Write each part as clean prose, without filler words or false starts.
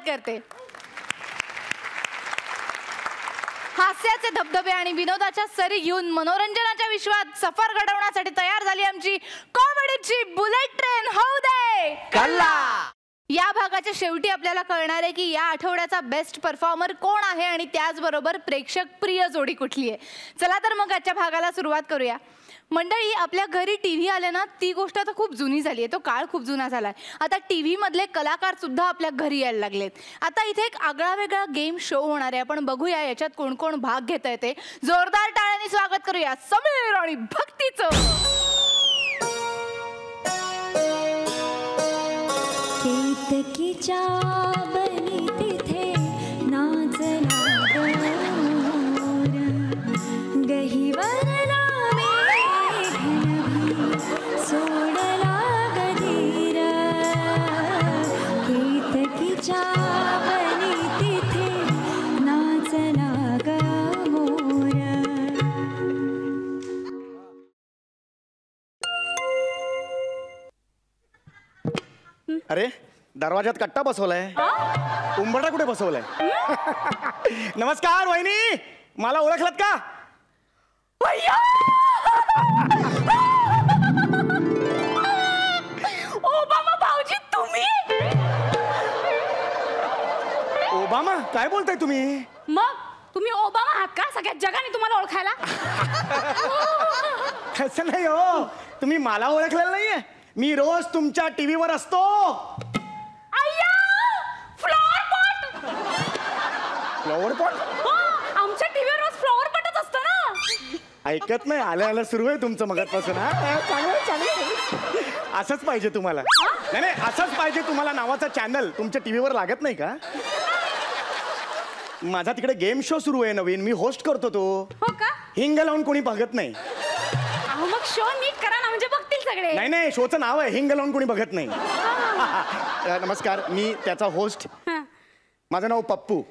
स्वागत करते. हास्याचे धबधबे आणि विनोदाच्या सरी घेऊन मनोरंजनाच्या विश्वात सफर घडवण्यासाठी तयार झाली आमची कॉमेडीची बुलेट ट्रेन. होऊ दे कल्ला. या भागाच्या शेवटी आपल्याला कळणार आहे की या आठवड्याचा बेस्ट परफॉर्मर कोण आहे आणि त्याचबरोबर प्रेक्षक प्रिय जोडी कुठली आहे. चला तर मग आजच्या भागाला सुरुवात करूया. मंडळी, आपल्या घरी टीव्ही आले ना, ती गोष्ट आता खूप जुनी झाली आहे. तो काळ खूप जुना झालाय. आता टीव्ही मधले कलाकार सुद्धा आपल्या घरी यायला लागलेत. आता इथे एक आगळा वेगळा गेम शो होणार आहे. आपण बघूया याच्यात कोण कोण भाग घेत आहे ते. जोरदार टाळ्यांनी स्वागत करूया समीर आणि भक्तीचं. केतकीच्या बनी तिथे नाचला गहिवरला सोडला गधीर. केतकीच्या बनी तिथे नाचला मोर. अरे, दरवाजात कट्टा बसवलाय. उंबरठा कुठे बसवलाय? नमस्कार वहिनी, मला ओळखलात का? ओबामा भाऊजी तुम्ही? ओबामा? काय बोलताय तुम्ही? मग तुम्ही ओबामा आहात का? सगळ्या जगाने तुम्हाला ओळखायला? असं नाही हो, तुम्ही मला ओळखलेलं नाहीये. मी रोज तुमच्या टीव्हीवर असतो. Flower pot. Flower pot? आमच्या टीव्हीवर रोज फ्लॉवर पॉटच असतं ना. ऐकत नाही. आलं आलं सुरू आहे तुमचं मगातपासून. हा, चांगलं चांगलं. असंच पाहिजे तुम्हाला. नाही नाही, असंच पाहिजे तुम्हाला. नावाचा चॅनल तुमच्या टीव्हीवर लागत नाही का? माझा तिकडे गेम शो सुरू आहे नवीन. मी होस्ट करतो तो. हो का? हिंग लावून कोणी बघत नाही. मग शो नीट करा ना, म्हणजे बघतील सगळे. नाही नाही, शोचं नाव आहे हिंग लावून कोणी बघत नाही. नमस्कार, मी त्याचा होस्ट. माझं नाव पप्पू.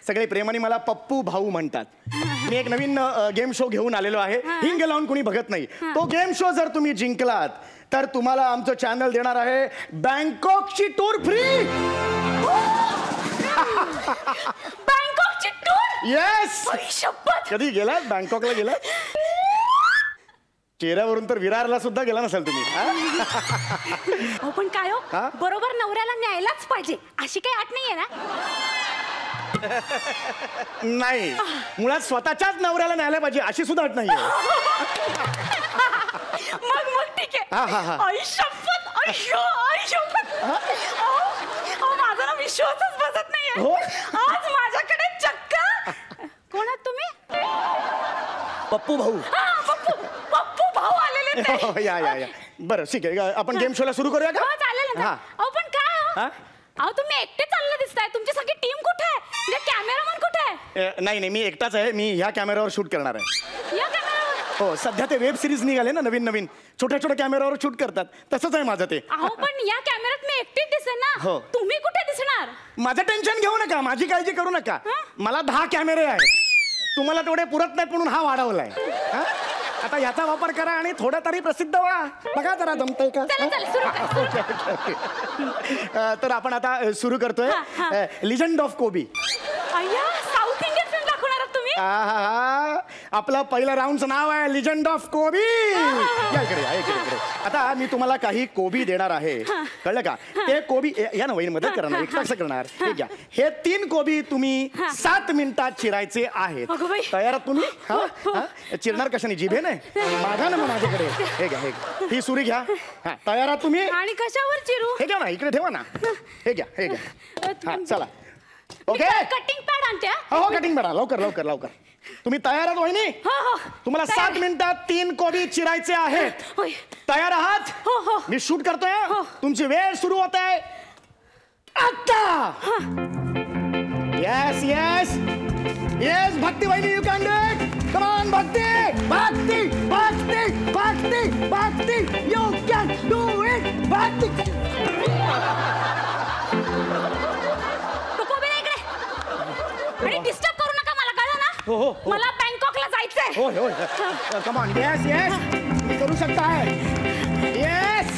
सगळे प्रेमाने मला पप्पू भाऊ म्हणतात. मी एक नवीन गेम शो घेऊन आलेलो आहे. हिंग लावून कोणी बघत नाही. तो गेम शो जर तुम्ही जिंकलात तर तुम्हाला आमचं चॅनल देणार आहे बँकॉकची टूर फ्री. बँकॉकची टूर? येस. शपथ. कधी गेलात बँकॉकला? गेलात? चेहऱ्यावरून तर विरारला सुद्धा गेला नसेल तुम्ही. पण काय हो, बरोबर नवऱ्याला न्यायलाच पाहिजे अशी काही अट नाहीये ना? नाही, मुळात स्वतःच्याच नवऱ्याला न्यायला पाहिजे अशी सुद्धा अट नाहीये. मग ठीक आहे. आई शपथ. आई शपथ. माझा ना विश्वासच बसत नाहीये. आज माझ्याकडे चक्क. कोण आहात तुम्ही? पप्पू भाऊ. पप्पू भाऊ आलेले. या. बरं ठीक आहे, आपण गेम शोला सुरू करूया का? चालेल ना. पण काय तुम्ही एकटे चालले दिसताय. तुमची सगळी टीम कुठे आहे? म्हणजे कॅमेरामन कुठे आहे? नाही, मी एकटाच आहे. मी ह्या कॅमेऱ्यावर शूट करणार आहे. या कॅमेरावर? हो, सध्या ते वेब सिरीज निघाले ना नवीन. छोट्या छोट्या कॅमेऱ्यावर शूट करतात. तसंच आहे माझं ते. पण या कॅमेऱ्यात मी एकटीच दिसेन ना. हो. तुम्ही कुठे दिसणार? माझं टेन्शन घेऊ नका, माझी काळजी करू नका. मला 10 कॅमेरे आहेत. तुम्हाला तेवढे पुरत नाहीत म्हणून हा वाढवलाय. आता याचा वापर करा आणि थोडा तरी प्रसिद्ध व्हा. बघा जरा जमतंय का? तर आपण आता सुरू करतोय लिजंड ऑफ कोबी. साऊथ इंडियन फिल्म दाखवणार आहात तुम्ही? आपलं पहिलं राऊंडचं नाव आहे लिजंड ऑफ कोबी. या इकडे. आता मी तुम्हाला काही कोबी देणार आहे, कळलं का? ते कोबी या ना वहीन मदत करा ना. एकटाच करणार. हे घ्या. हे 3 कोबी तुम्ही 7 मिनिटात चिरायचे आहेत. तयार आहात तुम्ही? चिरणार कशाने? जिभे नाही? मागा ना मग माझ्याकडे. हे घ्या. ही सुरी घ्या. तयार आहात तुम्ही? आणि कशावर चिरू? हे घ्या ना, इकडे ठेवा ना. हे घ्या. चला. ओके. कटिंग पॅड आणते. हो, कटिंग पॅड. लवकर. तुम्ही तयार आहात वहिनी? तुम्हाला 7 मिनिटात 3 कोबी चिरायचे आहेत. तयार आहात? हो. मी शूट करतोय. तुमची वेळ सुरू होत आहे आता. येस भक्ती वहिनी, you can do it. Come on Bhakti. You can do it. Bhakti. आणि डिस्टर्ब करू नका मला, कळलं ना? हो. मला बँकॉकला जायचंय. हो. Come on. येस. तुम्ही करू शकताय. येस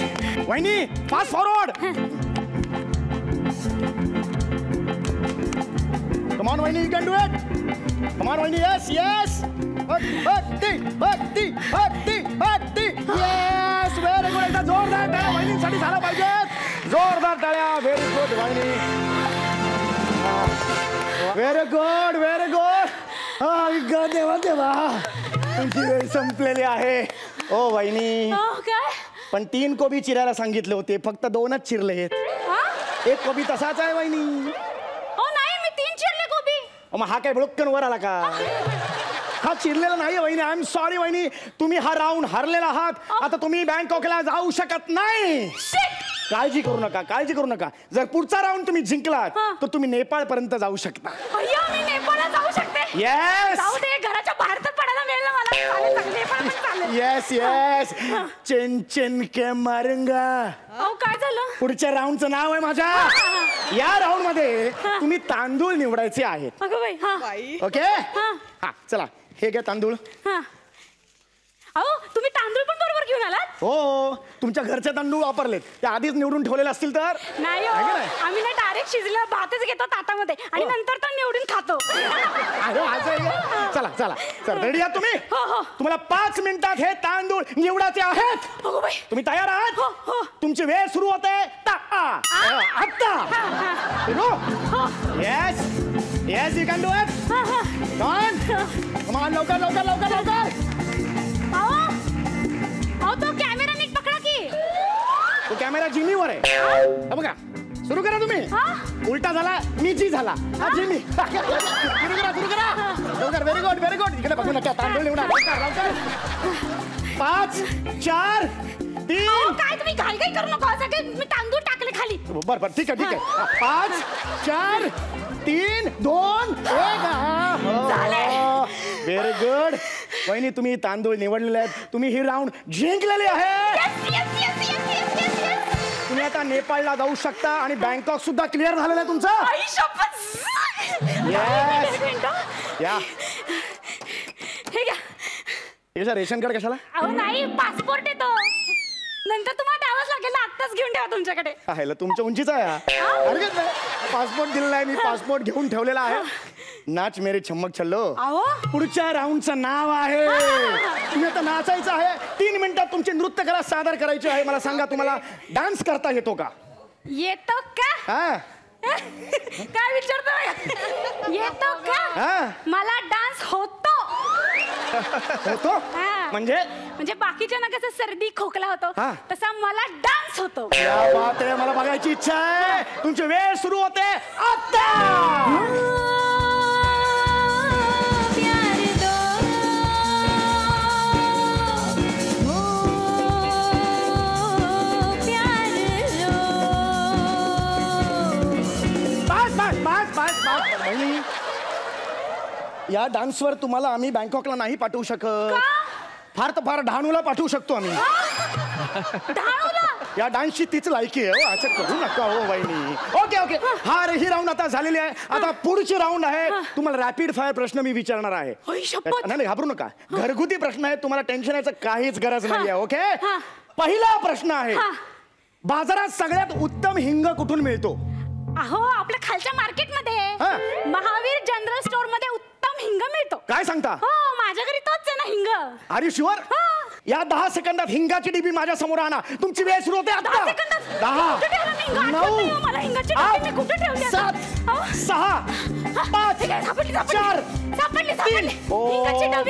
वहिनी, फास्ट फॉरवर्ड. Come on, वहिनी, you can do it. Come on, वहिनी, yes, yes. भक्ती, भक्ती, भक्ती, भक्ती. Yes, very good. एकदा जोरदार टाळ्या वहिनींसाठी झाला पाहिजे. जोरदार टाळ्या. Very good, वहिनी. Very good, very good. देवा देवा, तुमची वेळ संपलेली आहे. ओ वहिनी, काय पण 3 कोबी चिरायला सांगितले होते, फक्त 2च चिरलेत. एक कोबी तसाच आहे वहिनी. नाही, मी 3 चिरले कोबी. मग हा काय भुळक्कन वर आला का? हा चिरलेला नाही वहिनी. आय एम सॉरी वहिनी, तुम्ही हा राऊंड हरलेला आहात. आता तुम्ही बँकॉकला जाऊ शकत नाही. काळजी करू नका, काळजी करू नका. जर पुढचा राऊंड तुम्ही जिंकलात तर तुम्ही नेपाळ पर्यंत जाऊ शकता. मी नेपाळला जाऊ शकते. येस, जाऊ दे, घराच्या बाहेर तर पडायला मिळेल ना मला. चालेल, नेपाळ पण चालेल. Yes yes. चेन चेन के मारूंगा. काय झालं? पुढच्या राऊंडचं नाव आहे माझ्या. या राऊंड मध्ये तुम्ही तांदूळ निवडायचे आहेत. अगं बाई. ओके, हा चला, हे घ्या तांदूळ. तुम्ही तांदूळ पण बरोबर घेऊन आलात? हो, तुमच्या घरचे तांदूळ वापरलेत, ते आधीच निवडून ठेवलेले असतील तर. नाही, आम्ही ना डायरेक्ट शिजलेला भातच घेतो ताटामध्ये आणि नंतर तर निवडून खातो. चला चला चला, रेडी आहात तुम्ही? तुम्हाला 5 मिनिटात हे तांदूळ निवडायचे आहेत. तुम्ही तयार आहात? तुमची वेळ सुरू होते आता. Yes yes, you can do it. Come on, लवकर लवकर लवकर लवकर. तो कॅमेरा नीट पकडा की. तो कॅमेरा जिमीवर आहे. बघा, सुरू करा तुम्ही. उलटा झाला, मीची झाला. जिमी, सुरू करा सुरू करा लवकर. Very good very good. इकडे बघू नका, तांदूळ निवडा लवकर लवकर. 5 4 3. काय तुम्ही घाई घाई करू नका. मी तांदूळ टाकले खाली. बरं बरं, ठीक आहे ठीक आहे. 5 4 3 2 1. Very good. वहिनी, तुम्ही तांदूळ निवडलेले आहेत. तुम्ही ही राऊंड जिंकलेले आहे. तुम्ही आता नेपाळला जाऊ शकता आणि बँकॉक सुद्धा क्लिअर झालेलं आहे तुमचं. या, हे घ्या. याचा रेशन कार्ड कशाला? नाही, पासपोर्ट येतो. नंतर तुम्हाला द्यावंच लागेल. आत्ताच घेऊन ठेवा तुमच्याकडे. आहे तुमच्या उंचीचा आहे. हरकत नाही, पासपोर्ट दिलेला आहे मी. पासपोर्ट घेऊन ठेवलेला आहे. नाच मेरे छम्मक छल्लो. पुढच्या राऊंडचं नाव आहे. तुम्ही आता नाचायचं आहे. 3 मिनिटात तुमची नृत्य कला सादर करायची आहे. मला सांगा, तुम्हाला डान्स करता येतो का? येतो का? काय विचारतो? येतो का? मला डान्स होतो. होतो म्हणजे बाकीच्या ना कसं सर्दी खोकला होतो तसा मला डान्स होतो. क्या बात आहे, मला बघायची इच्छा आहे. तुमची वेळ सुरू होते आता. या डान्सवर तुम्हाला आम्ही बँकॉकला नाही पाठवू शकत. फार तर फार डहाणूला पाठवू शकतो आम्ही. या डान्सची तीच लायकी आहे. असं करू नका हो वहिनी. ओके ओके, ही राऊंड आता झालेली आहे. आता पुढची राऊंड आहे. तुम्हाला रॅपिड फायर प्रश्न मी विचारणार आहे. नाही घाबरू नका, घरगुती प्रश्न आहे. तुम्हाला टेन्शन यायचं काहीच गरज नाही आहे. ओके, पहिला प्रश्न आहे, बाजारात सगळ्यात उत्तम हिंग कुठून मिळतो? आपल्या खालच्या मार्केटमध्ये महावीर जनरल स्टोअर मध्ये उत्तम हिंग मिळतो. काय सांगता? माझ्या घरी तोच आहे ना हिंग. Are you sure? या 10 सेकंदात हिंगाची डिबी माझ्या समोर आणा. तुमची वेळ सुरू होते आता. 10 9 8 7 6 5 4 3.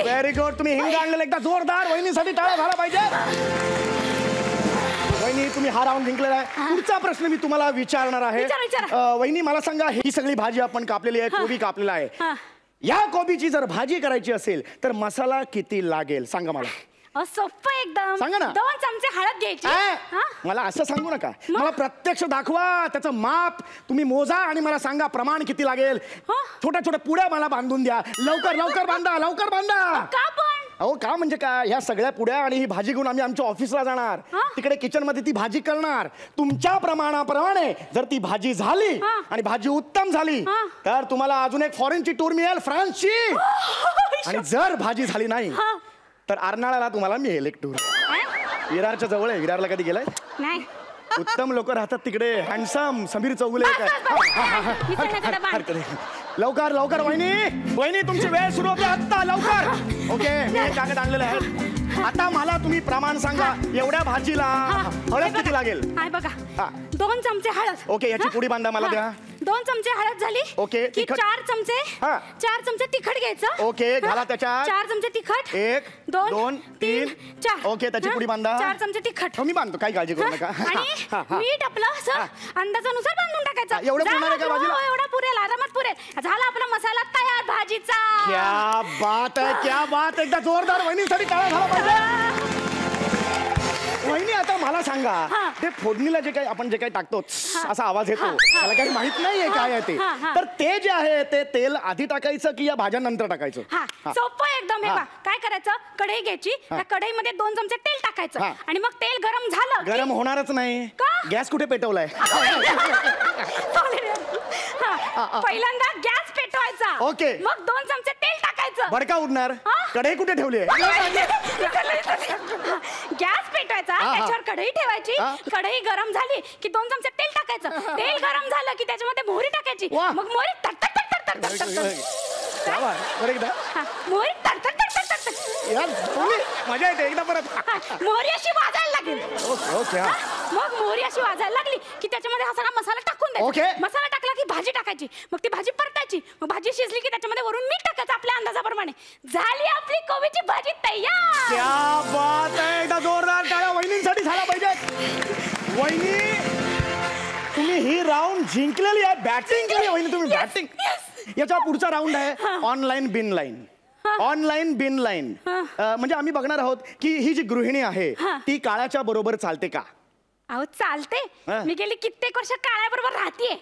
Very good. तुम्ही हिंग आणलेलं एकदा जोरदार वहिनीसाठी टाळ्या झाला पाहिजे. वहिनी, तुम्ही हा राऊंड जिंकलेला आहे. पुढचा प्रश्न मी तुम्हाला विचारणार आहे. वहिनी, मला सांगा, ही सगळी भाजी आपण कापलेली आहे, कोबी कापलेला आहे. या कोबीची जर भाजी करायची असेल तर मसाला किती लागेल सांगा मला. सोपं एकदम. सांगा ना. 2 चमचे हळद घ्यायची. मला असं सांगू नका, मला प्रत्यक्ष दाखवा. त्याचं माप तुम्ही मोजा आणि मला सांगा प्रमाण किती लागेल. छोट्या छोट्या पुड्या मला बांधून द्या. लवकर लवकर बांधा, लवकर बांधा. अहो का म्हणजे काय, ह्या सगळ्या पुड्या आणि ही भाजी घेऊन आम्ही आमच्या ऑफिसला जाणार. तिकडे किचन मध्ये ती भाजी करणार. तुमच्या प्रमाणाप्रमाणे जर ती भाजी झाली आणि भाजी उत्तम झाली तर तुम्हाला अजून एक फॉरेनची टूर मिळेल, फ्रान्सची. आणि जर भाजी झाली नाही तर अर्नाळ्याला तुम्हाला मिळेल एक टूर. विरारच्या जवळ आहे. विरारला कधी गेलाय? नाही. उत्तम लोक राहतात तिकडे. हँडसम समीर चौगुले. लवकर लवकर वहिनी वहिनी तुमची वेळ सुरू होते आत्ता लवकर. ओके मी एक कागद आणलेले आहे. आता मला तुम्ही प्रमाण सांगा. एवढ्या भाजीला हळद किती लागेल? हाय बघा. हा. 2 चमचे हळद. ओके याची पुडी बांधा मला द्या. 2 चमचे हळद झाली. ओके, की तिखट? 4 चमचे. हा. 4 चमचे तिखट घ्यायचं. ओके घाला त्याच्यात. 4 चमचे तिखट. 1 2 3 4. ओके त्याची पुडी बांधा. 4 चमचे तिखट. हो मी बांधतो काही काळजी करू नका. आणि मीठ आपलं असं अंदाजानुसार बांधून टाकायचं. एवढं पुरणार आहे का भाजीला? हो, एवढा पुरेल, आरामात पुरेल. झाला आपला मसाला तयार भाजीचा. क्या बात आहे क्या बात. एकदा जोरदार वहिनीसाठी टाळ्या झाला पाहिजे. वहिनी आता मला सांगा ते फोडणीला जे काही आपण जे काही टाकतो असा आवाज येतो मला काही माहित नाहीये काय आहे ते. तर ते जे आहे ते तेल आधी टाकायचं की या भाज्या नंतर टाकायचं? सोपं एकदम. हे बघा काय करायचं, कढई घ्यायची. त्या कढईमध्ये 2 चमचे तेल टाकायचं आणि मग तेल गरम झालं. गरम होणारच नाही. गॅस कुठे पेटवलाय? पहिल्यांदा गॅस पेटवायचा. ओके. मग 2 चमचे तेल टाकायचं. बडका उडणार. कढई कुठे ठेवली आहे? गॅस पेटवायचा, त्याच्यावर कढई ठेवायची. कढई गरम झाली की 2 चमचे तेल टाकायचं. तेल गरम झालं की त्याच्यामध्ये मोहरी टाकायची. मग मोहरी तडतड तडतड तडतड. मोहरी तडतड तडतड तडतड. यार मजा येते. एकदा परत. मोहरी अशी वाजायला लागेल. ओके. मग मोहरी अशी वाजायला लागली की त्याच्यामध्ये हा सगळा मसाला टाकून द्यायचा. ओके. मसाला टाकला की भाजी टाकायची. मग ती भाजी परतायची. मग भाजी शिजली की त्याच्यामध्ये वरून मीठ टाकायचं आपल्या अंदाजाप्रमाणे. झाली आपली कोबीची भाजी तयार. क्या बात आहे. एकदा जोरदार टाळ्या वहिनींसाठी झाला पाहिजे. वहिनी तुम्ही ही राऊंड जिंकलेली आहे. बॅटिंग केली वहिनी तुम्ही. बॅटिंग. याचा पुढचा राऊंड आहे ऑनलाईन बिन लाईन. ऑनलाईन बिन लाईन म्हणजे आम्ही बघणार आहोत की ही जी गृहिणी आहे ती काळाच्या बरोबर चालते का? अहो चालते. मी गेली कित्येक वर्ष काळ्याबरोबर राहतीये.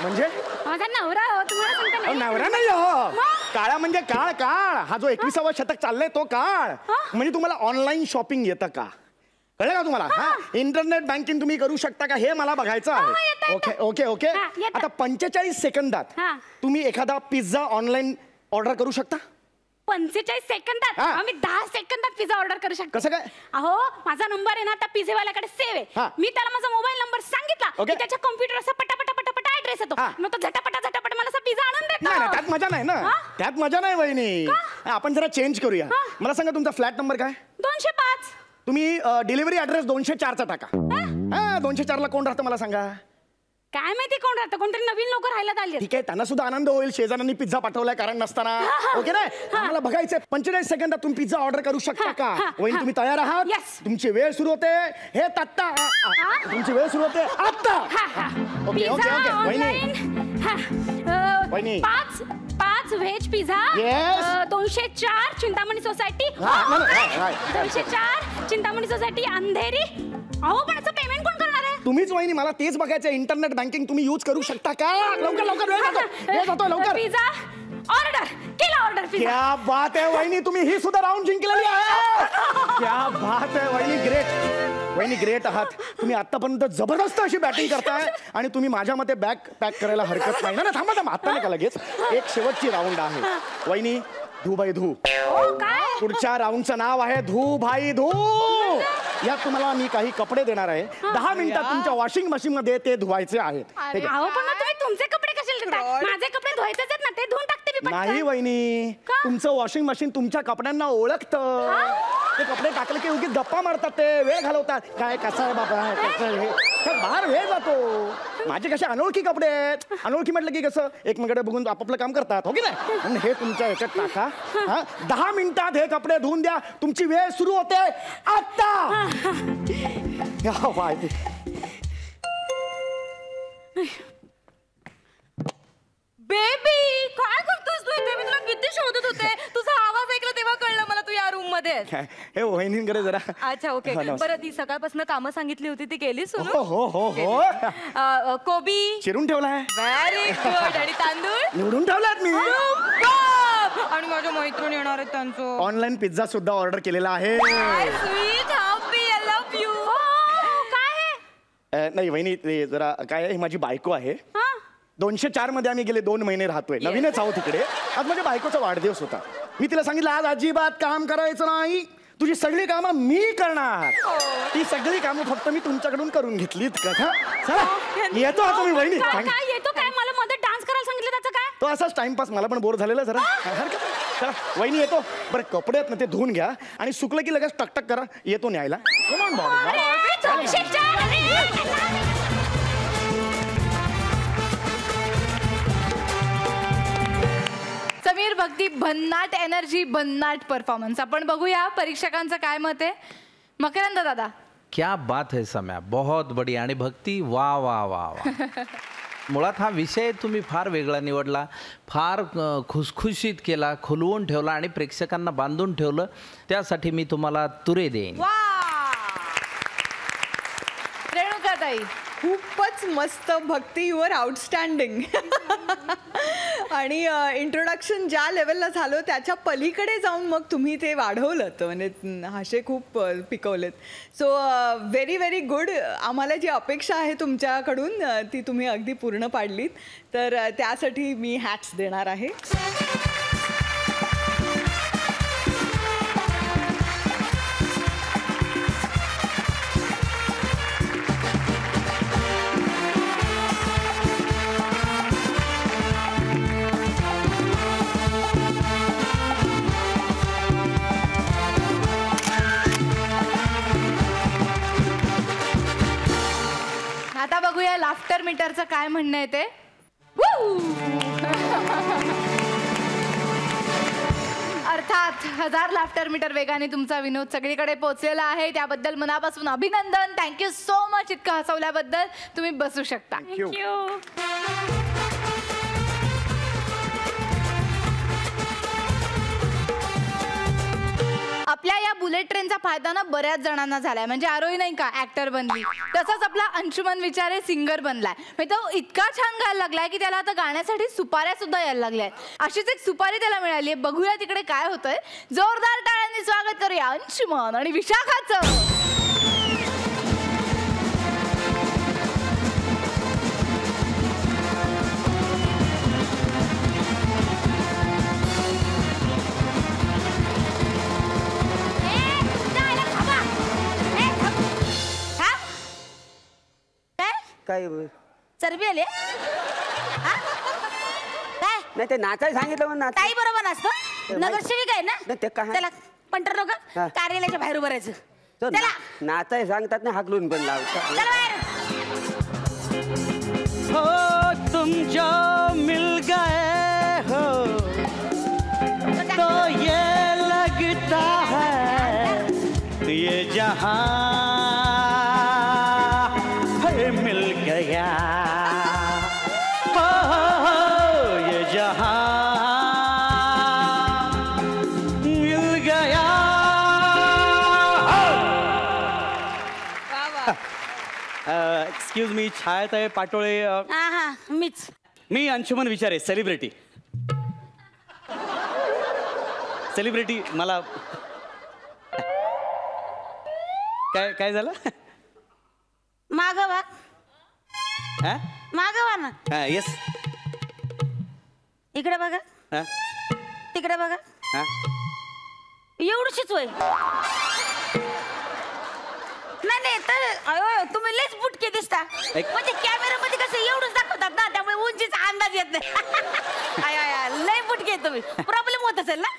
म्हणजे माझा नवरा हो, तुम्हाला सांगते नाही. नवरा नाही हो. काळा म्हणजे काळ. काळ हा जो 21वा शतक चाललंय तो काळ. म्हणजे तुम्हाला ऑनलाईन शॉपिंग येतं का? कळलं का तुम्हाला? हा इंटरनेट बँकिंग तुम्ही करू शकता का हे मला बघायचं आहे. Okay okay okay. आता 45 सेकंदात तुम्ही एखादा पिझ्झा ऑनलाईन ऑर्डर करू शकता? 45 सेकंदात? आम्ही 10 सेकंदात पिझ्झा ऑर्डर करू शकतो. कसं काय? अहो माझा नंबर आहे ना त्या पिझ्झेवाल्याकडे सेव्ह आहे. मी त्याला माझा मोबाईल नंबर सांगितला की त्याच्या कॉम्प्युटर असा पटापटा पटापटा ऍड्रेस येतो. मग तो झटापटा झटापट मला असा पिझ्झा आणून देतो. नाही त्यात मजा नाही ना. त्यात मजा नाही वहिनी. आपण जरा चेंज करूया. मला सांगा तुमचा फ्लॅट नंबर काय? 205. तुम्ही डिलिव्हरी ऍड्रेस 204 चा टाका. 204 ला कोण राहतं मला सांगा? काय माहिती कोण राहतं. कोणतरी नवीन लोक राहायला आले. ठीक आहे त्यांना सुद्धा आनंद होईल. शेजाऱ्यांनी पिझ्झा पाठवलाय कारण नसताना. ओके ना. मला बघायचंय 45 सेकंदात तुम्ही पिझ्झा ऑर्डर करू शकता का? वहिनी तुम्ही तयार आहात? तुमची वेळ सुरू होते. हे तत्ता तुमची वेळ सुरू होते आत्ता. ओके ओके ओके वहिनी 5 veg pizza. 204 Chintamani society. 204 Chintamani society Andheri. अहो पण याचं पेमेंट कोण करणार आहे? तुम्हीच वहिनी. मला तेच बघायचं. इंटरनेट बँकिंग तुम्ही यूज करू शकता का? लवकर लवकर वेळ जातो लवकर. पिझ्झा ऑर्डर केला. Order pizza. क्या बात आहे वहिनी. तुम्ही ही सुद्धा राऊंड जिंकलेली आहे. क्या बात आहे वहिनी. ग्रेट वहिनी ग्रेट आहात तुम्ही. आतापर्यंत जबरदस्त अशी बॅटिंग करताय आणि तुम्ही माझ्या मते बॅग पॅक करायला हरकत नाही ना. थांबा थांबा आता नाही का लगेच. एक शेवटची राऊंड आहे वहिनी. धू बाई धू. पुढच्या राऊंडचं नाव आहे धू भाई धू. यात तुम्हाला मी काही कपडे देणार आहे. 10 मिनिटात तुमच्या वॉशिंग मशीन मध्ये ते धुवायचे आहेत. अहो पण तुम्ही तुमचे कपडे कशाला देताय? माझे कपडे धुवायचेच आहेत ना. ते धुवून टाकते मी पटकन. नाही वहिनी तुमचं वॉशिंग मशीन तुमच्या कपड्यांना ओळखतं. ते कपडे टाकले की उगीच गप्पा मारतात. ते वेळ घालवतात. काय कसं आहे बाबा कसं आहे हे बाहेर वेळ जातो. माझे कसे अनोळखी कपडे आहेत. अनोळखी म्हटलं की कसं एकमेकडे बघून आपापलं काम करतात. हो की नाही. म्हणून हे तुमच्या याच्यात टाका. 10 मिनिटात हे कपडे धुवून द्या. तुमची वेळ सुरू होते आता. बेबी काय करतोस तू इथे? मी तुला किती शोधत होते. तुझा आवाज ऐकला तेव्हा कळलं मला तू या रूम मध्ये. हे वहिनींकडे जरा. अच्छा ओके. बरं ती सकाळपासून कामं सांगितली होती ती केली सुरू? हो हो हो. कोबी चिरून ठेवलाय. Very good. आणि तांदूळ निवडून ठेवलात मी. आणि माझ्या मैत्रिणी येणार आहेत त्यांचं. ऑनलाईन पिझ्झा सुद्धा ऑर्डर केलेला आहे. Sweet happy I love you. काय नाही वहिनी ते जरा काय ही माझी बायको आहे. 204 मध्ये आम्ही गेले 2 महिने राहतोय. नवीनच आहोत तिकडे. आज माझ्या बायकोचा वाढदिवस होता. मी तिला सांगितलं आज अजिबात काम करायचं नाही. तुझी सगळी कामं मी करणार. ती सगळी कामं फक्त मी तुमच्याकडून करून घेतलीत का? चला येतो आता मी वहिनी. काय येतो काय? मला मध्ये डान्स करायला सांगितलं तो असाच टाइमपास, मला पण बोर झालेला जरा. हरकत नाही. चला वहिनी येतो. बरं कपडे आहेत ना ते धुवून घ्या आणि सुकलं की लगेच टकटक करा, येतो न्यायला. Come on, बाबा. समीर भक्ती, भन्नाट एनर्जी, भन्नाट परफॉर्मन्स. आपण बघूया परीक्षकांचं काय मत आहे. मकरंद दादा. क्या बात है सम्या, बहुत बढिया. आणि भक्ती, वा वा वा वा. मुळात हा विषय तुम्ही फार वेगळा निवडला, फार खुसखुशीत केला, खुलवून ठेवला आणि प्रेक्षकांना बांधून ठेवलं. त्यासाठी मी तुम्हाला तुरे देईन. रेणुकाताई. खूपच मस्त भक्ती, यू आर आउटस्टँडिंग. आणि इंट्रोडक्शन ज्या लेवलला झालं त्याच्या पलीकडे जाऊन मग तुम्ही ते वाढवलं, म्हणजे हाशे खूप पिकवलेत. So very very good. आम्हाला जी अपेक्षा आहे तुमच्याकडून ती तुम्ही अगदी पूर्ण पाडलीत, तर त्यासाठी मी हॅट्स देणार आहे. आता बघूया लाफ्टर मीटरचं काय म्हणणं आहे ते. अर्थात 1000 लाफ्टर मीटर वेगाने तुमचा विनोद सगळीकडे पोहोचलेला आहे, त्याबद्दल मनापासून अभिनंदन. थँक्यू सो मच इतकं हसवल्याबद्दल. तुम्ही बसू शकता. थँक्यू. आपल्या या बुलेट ट्रेनचा फायदा ना बऱ्याच जणांना झालाय. म्हणजे आरोही नाही का ऍक्टर बनली, तसंच आपला अंशुमन विचारे सिंगर बनलाय. म्हणजे तो इतका छान गायला लागलाय की त्याला आता गाण्यासाठी सुपाऱ्या सुद्धा यायला लागल्या आहेत. अशीच एक सुपारी त्याला मिळाली आहे. बघूया तिकडे काय होतंय. जोरदार टाळ्यांनी स्वागत करूया अंशुमन आणि विशाखाचं. काय चरबी आली नाही, ते नाचायला सांगितलं म्हणून नाच. ताई बरोबर असतो. नगरसेविक आहे ना, ते काय चला पंटर लोक कार्यालयाच्या बाहेर उभं राहायचं. चला नाचाय सांगतात ना, हाकलून पण लावतात. चला बाहेर. हो तुम जो मिल गए हो तो ये लगता है ये जहां मिल गया. हो ये जहां मिल गया. Excuse me, छायाताई Patole. हा हा मीच. मी अंशुमन विचारे, सेलिब्रिटी. सेलिब्रिटी मला काय काय झालं? मागवा हा मागवा ना. हा येस. इकडे बघा, हा तिकडे बघा. हा एवढीच होय. नाही नाही, तर अयो तुम्ही लयच बुटके दिसता. म्हणजे कॅमेरामध्ये कसं एवढंच दाखवतात ना, त्यामुळे उंचीचा अंदाज येत नाही. आय आय लय बुटके तुम्ही. प्रॉब्लेम होत असेल ना.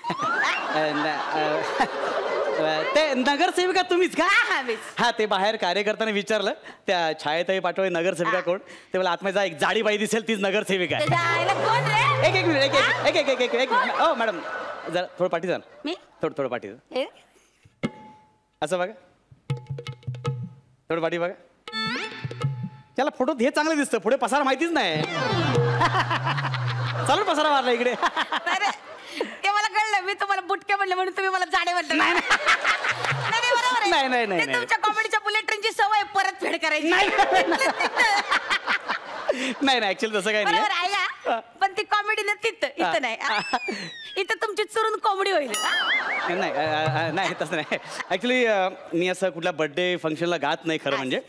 ते नगरसेविका तुम्हीच का? हा मीच. हा, ते बाहेर कार्यकर्त्याने विचारलं, त्या छायाताई पाटोळे नगरसेविका कोण, ते मला आतमध्ये एक जाडी बाई दिसेल तीच नगरसेविका आहे. त्याच्या आईला कोण रे? एक मिनिट, एक मिनिट. हो मॅडम, जरा थोडं पाठी जा. मी थोडं पाठी जा. ए? असं बघा, थोडं पाठी बघा. त्याला फोटोत हे चांगलं दिसतं, पुढे पसारा माहितीच नाही. चालू पसारा मारला इकडे. अरे ते मला कळलं. मी तुम्हाला बुटके म्हणले म्हणून तुम्ही मला जाडे म्हणले. नाही बरोबर आहे. नाही. ते तुमच्या कॉमेडीच्या बुलेट ट्रेनची सवय परत फेड करायची. नाही ऍक्च्युअली तसं काही बरोबर नाही. आहे का? पण ती कॉमेडी ना तिथं इथं नाही. इथं तुमची चुरून कॉमेडी होईल. नाही तसं नाही. ऍक्च्युली मी असं कुठल्या बर्थडे फंक्शनला गात नाही खरं म्हणजे.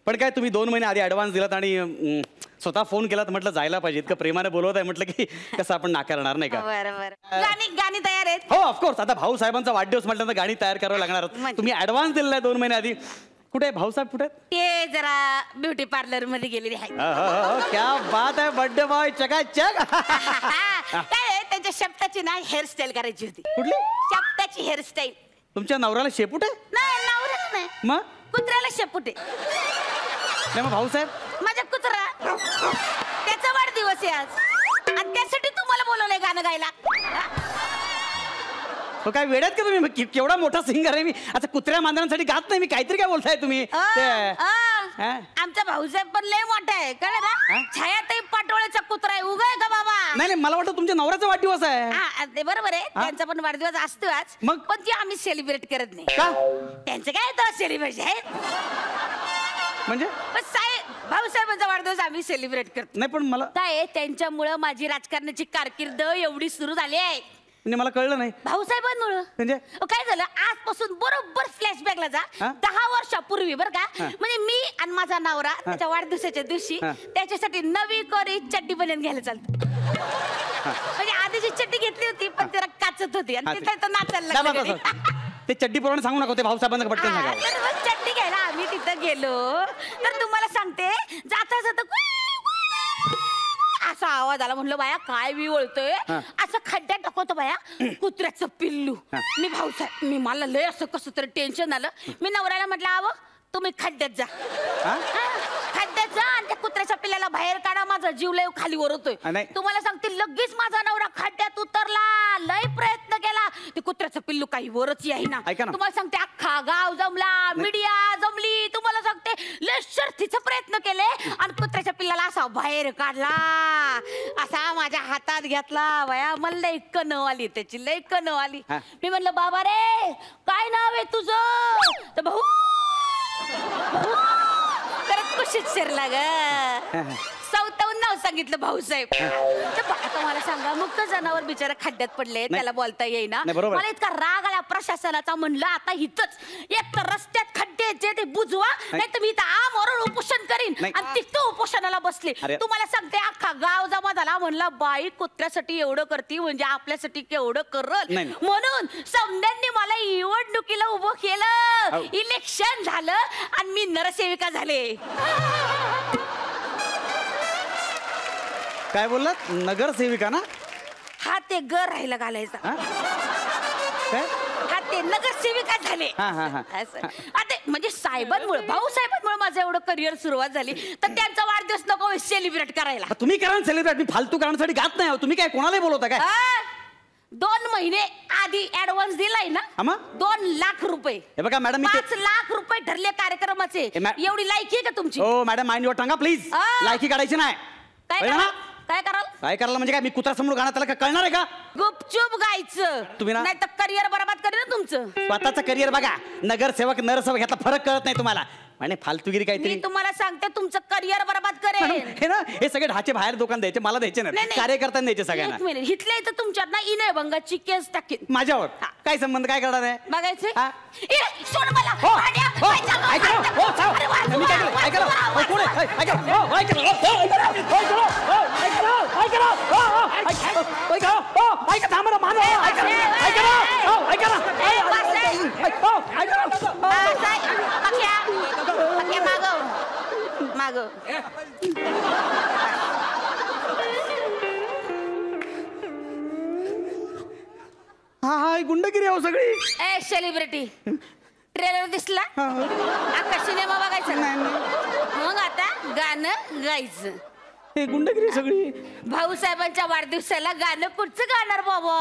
पण काय तुम्ही 2 महिने आधी ॲडव्हान्स दिलात आणि स्वतः फोन केला तर म्हटलं जायला पाहिजे. इतकं प्रेमाने बोलवत आहे म्हटलं की कसं आपण नाकारणार नाही का? बरं. गाणी तयार आहेत. हो ऑफकोर्स. आता भाऊ साहेबांचा वाढदिवस म्हटल्यानंतर गाणी तयार करावं लागणार. तुम्ही ॲडव्हान्स दिलेला आहे 2 महिने आधी. कुठे भाऊसाहेब कुठे ते जरा ब्युटी पार्लर मध्ये गेलेले आहेत. क्या बात आहे बर्थडे बॉय चकाचक. काय त्यांच्या शेपटाची ना हेअरस्टाईल करायची होती. कुठली शेपटाची हेअरस्टाईल. तुमच्या नवऱ्याला शेपूट आहे? नाही नवऱ्याला नाही, मग कुत्र्याला शेपूट आहे. नाही मग भाऊसाहेब माझा कुत्रा त्याचा वाढदिवस आहे आज आणि त्यासाठी तुम्हाला बोलवलंय गाणं गायला. हो काय वेड्यात का तुम्ही केवढा मोठा सिंगर आहे मी. आता कुत्र्या मांजरांसाठी गात नाही मी. काहीतरी काय बोलताय तुम्ही. आमचा भाऊसाहेब पण लय मोठा आहे कळलं ना. छायाताई पाटोळेचा कुत्रा आहे. उगा आहे का बाबा. नाही मला वाटतं तुमच्या नवऱ्याचा वाढदिवस आहे. हा ते बरोबर आहे. त्यांचा पण वाढदिवस असतो आज. मग? पण ती आम्ही सेलिब्रेट करत नाही. का त्यांचं काय तर सेलिब्रेशन आहे म्हणजे पण भाऊसाहेबांचा वाढदिवस आम्ही सेलिब्रेट करतो. नाही पण मला काय त्याच्यामुळं माझी राजकारणाची कारकीर्द एवढी सुरू झाली आहे. म्हणजे मला कळलं नाही भाऊसाहेबांमुळं. म्हणजे काय झालं आजपासून बरोबर फ्लॅशबॅकला जा 10 वर्षापूर्वी बरं का. म्हणजे मी आणि माझा नवरा त्याच्या वाढदिवसाच्या दिवशी त्याच्यासाठी नवी कोरी चड्डी बनवून घ्यायला चालतो. म्हणजे आधीची चड्डी घेतली होती पण त्याला काचत होती आणि ते नाचायला लागलं. ते चड्डी प्रमाणे सांगू नका ते भाऊसाहेबांना पटकन सांगा. चड्डी घ्यायला आम्ही तिथं गेलो तर तुम्हाला सांगते जाता जाता असा आवाज आला. म्हणलं बाया काय मी ओळतोय असं खड्ड्यात टाकवतो बाया कुत्र्याचं पिल्लू. मी भाऊसाहेब मला लय असं कसं तरी टेन्शन आलं. मी नवऱ्याला म्हटलं आवं तुम्ही खड्ड्यात जा. खड्ड्यात जा आणि त्या कुत्र्याच्या पिल्ल्याला बाहेर काढा. माझा जीव लय खाली वरतोय. तुम्हाला सांगते लगेच माझा नवरा खड्ड्यात उतरला. लय प्रयत्न केला ते कुत्र्याचं पिल्लू काही वरच येईना. तुम्हाला सांगते अख्खा गाव जमला मीडिया जमली. तुम्हाला सांगते लय शर्थीचे प्रयत्न केले आणि कुत्र्याच्या पिल्लाला असा बाहेर काढला. असा माझ्या हातात घेतला बाया. मला लय कणव आली त्याची लय कणव आली. मी म्हणलं बाबा रे काय नाव आहे तुझं. तर भाऊ परत कुशीत शिरला ग. चौथावून नाव सांगितलं भाऊसाहेब. तर आता मला सांगा मग जनावर बिचारा खड्ड्यात पडले त्याला बोलता येईना. मला इतका राग आला प्रशासनाचा. म्हणलं आता इथंच एक तर रस्त्यात खड्डे ते बुजवा नाही तर मी इथं आमरण उपोषण करीन. आणि तिथं उपोषणाला बसले. तुम्हाला सांगते अख्खा गाव जमा झाला. म्हणला बाई कुत्र्यासाठी एवढं करती म्हणजे आपल्यासाठी केवढं करल. म्हणून समद्यांनी मला निवडणुकीला उभं केलं. इलेक्शन झालं आणि मी नगरसेविका झाले. काय बोललात नगरसेविका ना. हा ते घर राहिला घालायचा. हा ते नगरसेविका झाले. म्हणजे साहेबांमुळे भाऊसाहेबांमुळे माझं एवढं करिअर सुरुवात झाली. तर त्यांचा वाढदिवस नको सेलिब्रेट करायला. तुम्ही करा सेलिब्रेट. मी फालतू करण्यासाठी गात नाही. तुम्ही काय कोणालाही बोलवता काय. 2 महिने आधी ऍडव्हान्स दिलाय ना. 2 लाख रुपये. हे बघा मॅडम 5 लाख रुपये ठरले कार्यक्रमाचे. एवढी लायकी आहे का तुमची. हो madam mind your tongue please. लायकी काढायची नाही. काय कराल काय करायला म्हणजे काय मी कुत्रा समोर गाणं त्याला कळणार आहे का. गुपचूप गायचं तुम्ही ना नाही तर करिअर बरबाद करेल ना तुमचं. स्वतःचं करिअर बघा. नगरसेवक नरसेवक ह्यातला फरक कळत नाही तुम्हाला. म्हणजे फालतूगिरी काहीतरी. मी तुम्हाला सांगते तुमचं करिअर बरबाद करेल. हे ना हे सगळे ढाचे बाहेर दुकान द्यायचे मला द्यायचे नाही. कार्यकर्त्यांना द्यायचे सगळ्यांना. एक मिनिट इथल्या इथं तुमच्यात ना इनयभंगाची केस टाकेल माझ्यावर. काय संबंध काय करणार आहे बघायचं. सोड मला. मागव हा गुंडगिरी हो सगळी. ए सेलिब्रिटी ट्रेलर दिसला. आता सिनेमा बघायचा मग आता गाणं गायचं. हे गुंडगिरी सगळी. भाऊसाहेबांच्या वाढदिवसाला गाणं कुठचं गाणार बाबा.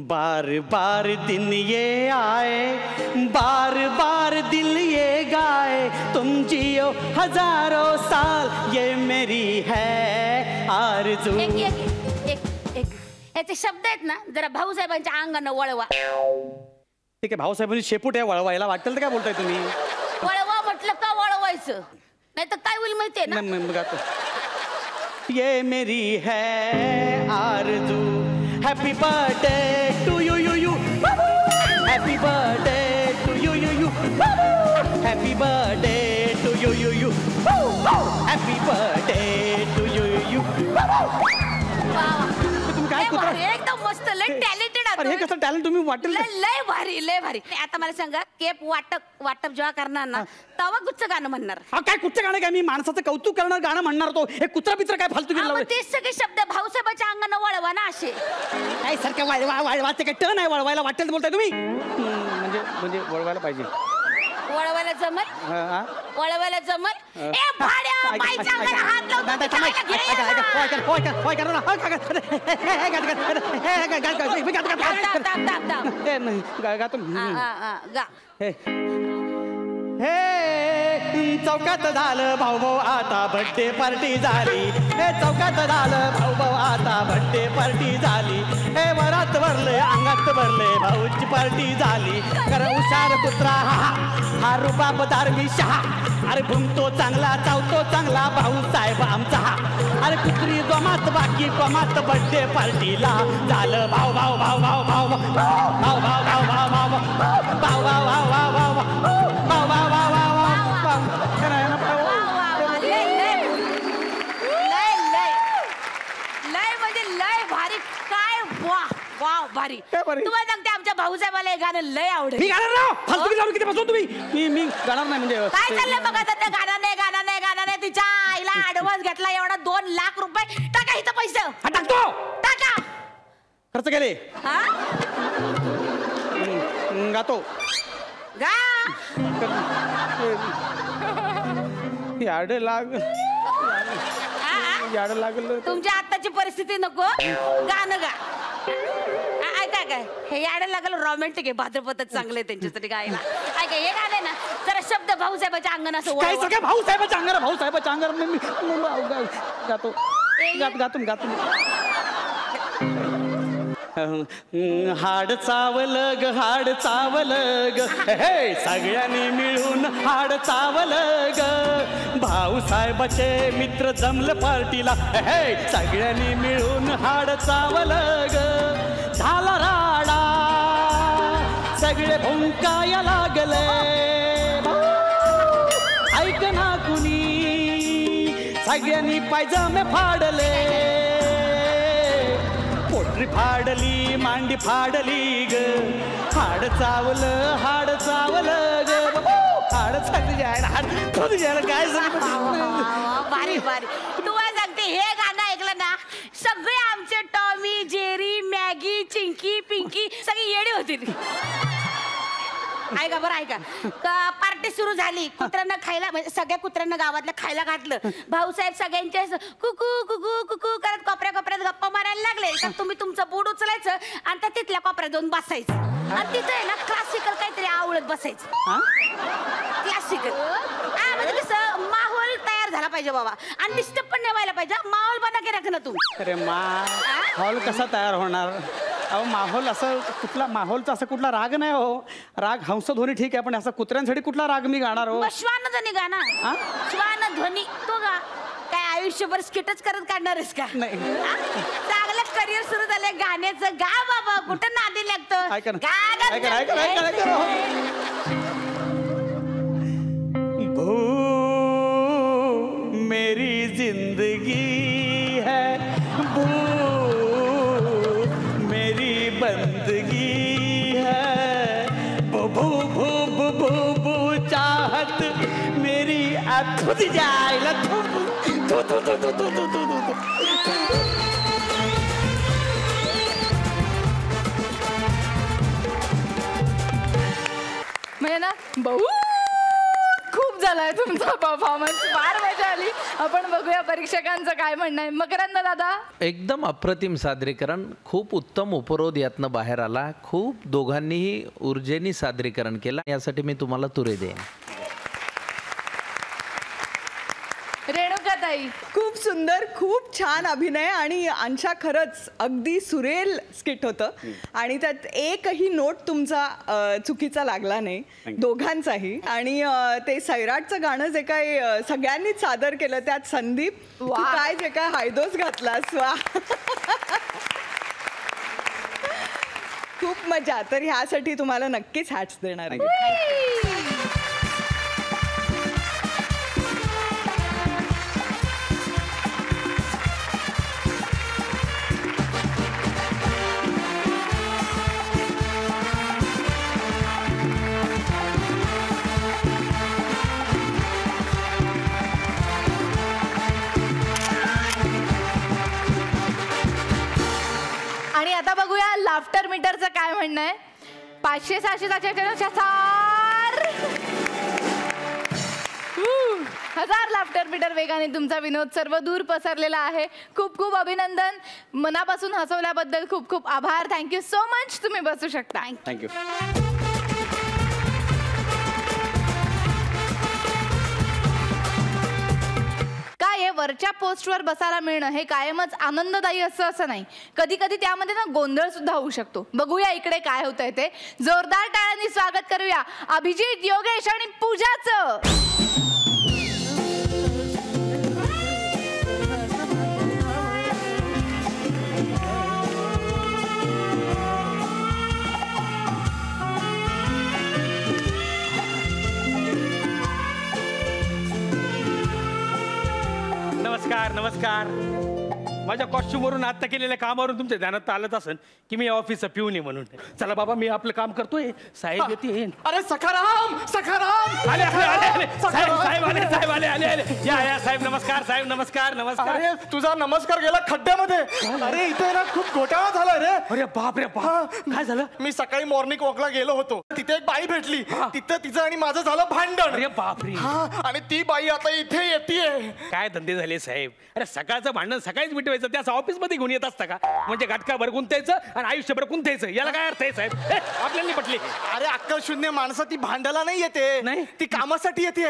बार बार दिन ये आए बार बार दिल ये गाए तुम जियो हजारों साल ये मेरी है आरज़ू. याचे शब्द आहेत ना जरा भाऊसाहेबांच्या अंगानं वळवा. ठीक आहे भाऊसाहेबांची शेपूट आहे वळवायला वाटेल तर काय बोलताय तुम्ही. वळवा म्हटलं का वळवायचं नाही तर काय होईल माहितीये ना. ये मेरी है आरज़ू. Happy birthday to you, you, you. Happy birthday to you, you, you. Happy birthday to you, you, you. Happy birthday to you, you, you. तुम्ही काय एकदम मस्त लय टॅलेंटेड आहात अरे हे कसं टॅलेंट तुम्ही वाटेल लय भारी लय भारी. आता मला सांगा केप वाटप जेव्हा करणार ना तेव्हा कुठचं गाणं म्हणणार? काय कुठचं गाणं काय मी माणसाचं कौतुक करणार गाणं म्हणणार तो हे कुत्रा पित्र काय फालतू गेला तेच सगळे शब्द भाऊसाहेबाच्या अंगानं वळवा ना असे. काय सारखं वाळवाचे काय टर्न आहे वळवायला वाटेल बोलताय तुम्ही म्हणजे वळवायला पाहिजे. वळवायला जमल वळवायला जमल. ए भाड्या बाईच्या अंगाला हात लावतो हे चौकात झालं भाऊ भाऊ आता बर्थडे पार्टी झाली. हे चौकात झालं भाऊ भाऊ आता बर्थडे पार्टी झाली. हे वरात भरले अंगात भरले भाऊची पार्टी झाली. कारण हुशार कुत्रा हा रुबाबदार मी शहा. अरे भुंकतो चांगला चावतो चांगला भाऊ साहेब आमचा हा. अरे कुत्री जोमात बाकी कोमात बर्थडे पार्टीला झालं भाऊ भाऊ भाऊ भाऊ भाऊ भाऊ भाऊ भाऊ भाऊ भाऊ भाऊ भाऊ भाऊ भाऊ भाऊ भाऊ भाऊ भारी. तुम्हाला सांगते आमच्या भाऊसाहेबाला हे गाणं लय आवडेल. मी गाणार ना फालतू जाऊन किती बसून तुम्ही मी गाणार नाही म्हणजे काय चाललंय बघा सध्या गाणं नाही तिच्या आईला ऍडव्हान्स घेतला एवढा 2 लाख रुपये. टाका इथं पैसे टाकतो टाका. खर्च केले गातो गा याड लागलं. तुमच्या आताची परिस्थिती नको गाणं गा. ऐका काय हे याड लागलं रोमॅन्टिक आहे. भाद्रपदात चांगलं आहे त्यांच्यासाठी गायला. ऐका हे गाणं ना जरा शब्द भाऊसाहेबाच्या अंगण असं काय सगळ्या भाऊसाहेबाच्या अंगार गातो गातो हाड चावलं ग हे सगळ्यांनी मिळून हाड चावलं ग. भाऊसाहेबाचे मित्र जमलं पार्टीला हे सगळ्यांनी मिळून हाड चावलं ग. झाला राडा सगळे भुंकाया लागले. ऐक ना कुणी सगळ्यांनी पायजमे फाडले. पोटरी फाडली मांडी फाडली ग. हाड चावलं ग. हाड तुझ्या काय भारी भारी. तुम्हाला सांगते हे गाणं ऐकलं ना सगळे आमचे Tommy Jerry Maggie Chinki Pinki सगळी येडी होतील. ऐका बरं ऐका पार्टी सुरू झाली. कुत्र्यांना खायला म्हणजे सगळ्या कुत्र्यांना गावातल्या खायला घातलं. भाऊसाहेब सगळ्यांचे कुकू कुकू कुकू करत कोपऱ्यात गप्पा मारायला लागले. तर तुम्ही तुमचं बूट उचलायचं आणि त्या तिथल्या कोपऱ्यात जाऊन बसायचं आणि तिथं आहे ना क्लासिकल काहीतरी आवडत बसायचं. क्लासिकल म्हणजे कसं माहोल तयार झाला पाहिजे बाबा आणि डिस्टर्ब पण नाही व्हायला पाहिजे. माहोल बना की राख ना तू. अरे माहोल कसा तयार होणार? अहो माहोल असं कुठला माहोलचा असं कुठला राग नाही हो. राग हंसध्वनी ठीक आहे पण असं कुत्र्यांसाठी कुठला राग मी गाणार हो? श्वानध्वनी गाणा श्वानध्वनी तो गा. काय आयुष्यभर स्किटच करत काढणार आहेस का? नाही चांगलं करिअर सुरू झालंय गाण्याचं. गा बाबा कुठं नादी लागतं. मेरी जिंदगी है मेरी बंदगी है भू चाहत मेरी खुद जाएगा म्हणजे ना खूप झालाय तुमचा परफॉर्मन्स. फार मजा आली. आपण बघूया परीक्षकांचं काय म्हणणं आहे. मकरंद दादा एकदम अप्रतिम सादरीकरण. खूप उत्तम उपरोध यातनं बाहेर आला. खूप दोघांनीही ऊर्जेनी सादरीकरण केलं. यासाठी मी तुम्हाला तुरे देईन. रेणुकाताई खूप सुंदर खूप छान अभिनय आणि अंशा खरंच अगदी सुरेल स्किट होतं आणि त्यात एकही नोट तुमचा चुकीचा लागला नाही दोघांचाही. आणि ते सैराटचं गाणं जे काय सगळ्यांनीच सादर केलं त्यात संदीप तू काय जे काय हायदोस घातलास वा. खूप मजा. तर ह्यासाठी तुम्हाला नक्कीच हॅट्स देणार आहे. आणि आता बघूया लाफ्टर मीटरचं काय म्हणणं आहे. 500 600 1000 लाफ्टर मीटर वेगाने तुमचा विनोद सर्व दूर पसरलेला आहे. खूप खूप अभिनंदन. मनापासून हसवल्याबद्दल खूप खूप आभार. Thank you so much. तुम्ही बसू शकता. थँक्यू. काय वरच्या पोस्टवर बसायला मिळणं हे कायमच आनंददायी असं नाही. कधी कधी त्यामध्ये ना गोंधळ सुद्धा होऊ शकतो. बघूया इकडे काय होतंय ते. जोरदार टाळ्यांनी स्वागत करूया अभिजित, योगेश आणि पूजाचं. नमस्कार नमस्कार. माझ्या कॉस्ट्युमवरून आता केलेल्या कामावरून तुमच्या ध्यानात आलंच असेल की मी ऑफिसचा पिऊन आहे म्हणून. चला बाबा मी आपलं काम करतोय. साहेब येते. अरे सखाराम सखाराम आले आले आले साहेब साहेब आले साहेब आले आले आले. या साहेब नमस्कार. साहेब नमस्कार नमस्कार. अरे तुझा नमस्कार गेला खड्ड्यामध्ये. अरे इथे ना खूप घोटाळा झाला रे. अरे बाप रे बाप. काय झालं? मी सकाळी मॉर्निंग वॉकला गेलो होतो. तिथे एक बाई भेटली. तिथं तिचं आणि माझं झालं भांडण. अरे बाप रे. आणि ती बाई आता इथे येतेय. काय धंदे झाले साहेब. अरे सकाळचं भांडण सकाळीच मिटवायचं त्याच ऑफिस मध्ये घेऊन येत असतं का? म्हणजे घटकाभर गुंतायचं आणि आयुष्यभर गुंतायचं. याला काय अर्थ आहे साहेब? आपल्याला पटली. अरे अक्कल शून्य माणसं ती भांडायला नाही येते. नाही ती कामासाठी येते.